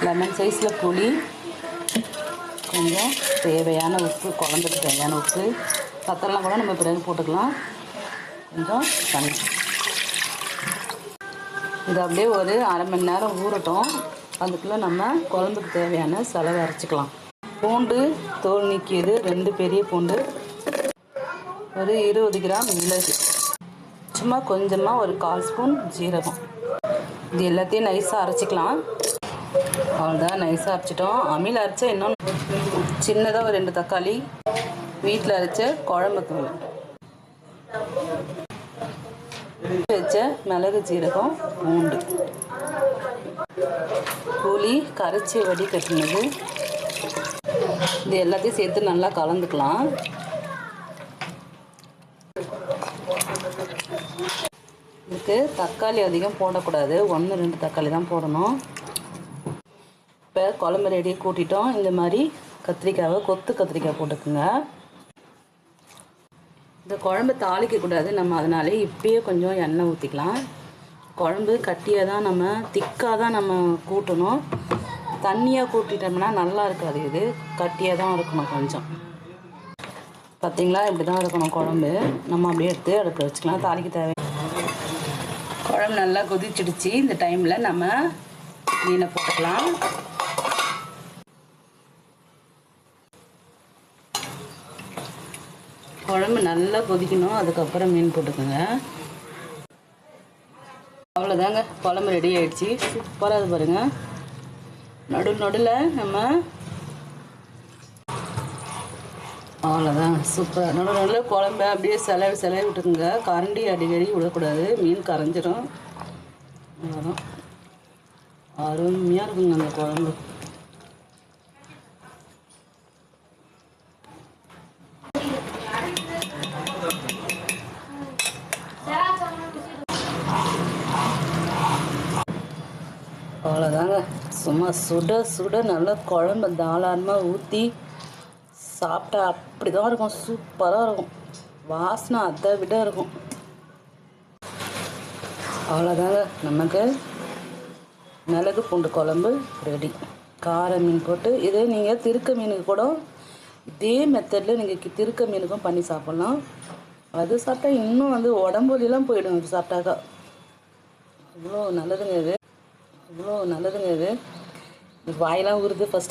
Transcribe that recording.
Lemon சைஸில் புளி, கொஞ்சம் தேவையான உப்பு, குழம்புக்கு தேவையான உப்பு, பத்தெல்லாம் கூட நம்ம பிறகு போட்டுக்கலாம். கொஞ்சம் தண்ணி. இது அப்படியே ஒரு அரை மணி நேரம் ஊறட்டும். அதுக்குள்ளே நம்ம குழம்புக்கு தேவையான செலவை அரைச்சிக்கலாம். பூண்டு தோல் நீக்கியது 2 பெரிய பூண்டு, ஒரு 20 கிராம் மிளகு, சும்மா கொஞ்சமாக ஒரு 1/4 ஸ்பூன் ஜீரகம். இது எல்லாத்தையும் நைஸாக அரைச்சிக்கலாம். அவ்வளோதான், நைஸாக அரைச்சிட்டோம். அம்மியில் அரைச்சா இன்னும் சின்னதாக ஒரு 2 தக்காளி, வீட்டில் அரைச்ச குழம்பு தூள், வச்ச மிளகு, ஜீரகம், பூண்டு, புளி கரைச்சி வடி கட்டினது. இது எல்லாத்தையும் சேர்த்து நல்லா கலந்துக்கலாம். இதுக்கு தக்காளி அதிகம் போடக்கூடாது, 1-2 தக்காளி தான் போடணும். இப்போ குழம்பு ரெடியாக கூட்டிட்டோம். இந்த மாதிரி கத்திரிக்காவை கொத்து கத்திரிக்காய் போட்டுக்குங்க. இந்த குழம்பு தாளிக்கக்கூடாது நம்ம, அதனாலே இப்பயே கொஞ்சம் எண்ணெய் ஊற்றிக்கலாம். குழம்பு கட்டியாக தான் நம்ம, திக்காக தான் நம்ம கூட்டணும். தண்ணியாக கூட்டிட்டோம்னா நல்லா இருக்காது. இது கட்டியாக தான் இருக்கணும் கொஞ்சம். பார்த்திங்களா, இப்படி தான் இருக்கணும் குழம்பு. நம்ம அப்படியே எடுத்து அடுப்பில் வச்சுக்கலாம். தாளிக்க தேவை. குழம்பு நல்லா கொதிச்சிடுச்சு. இந்த டைமில் நம்ம மீனை போட்டுக்கலாம். குழம்பு நல்லா கொதிக்கணும், அதுக்கப்புறம் மீன் போட்டுக்கோங்க. அவ்வளோதாங்க, குழம்பு ரெடி ஆகிடுச்சு. சூப்பராக இது பாருங்கள். நடுவில் நம்ம அவ்வளோதான், சூப்பராக நடுவில் குழம்பு அப்படியே செலவு விட்டுக்குங்க. கரண்டி அடிக்கடி விடக்கூடாது, மீன் கரைஞ்சிடும். அவ்வளோதான், அருமையாக இருக்குங்க அந்த குழம்பு. அவ்வளோதாங்க, சும்மா சுட சுட நல்லா குழம்பு தாராளமாக ஊற்றி சாப்பிட்டா அப்படி தான் இருக்கும். சூப்பராக இருக்கும். வாசனை அதை விட இருக்கும். அவ்வளோதாங்க, நமக்கு மிளகு பூண்டு குழம்பு ரெடி. கார மீன் போட்டு, இதே நீங்கள் திருக்க மீனுக்கு கூட இதே மெத்தடில் நீங்கள் திருக்க மீனுக்கும் பண்ணி சாப்பிட்லாம். அது சாப்பிட்டா இன்னும் வந்து உடம்புலாம் போயிடும். இது சாப்பிட்டாக்கா அவ்வளோ நல்லதுங்க. இது வாயெல்லாம் ஊறுது ஃபஸ்ட்டு.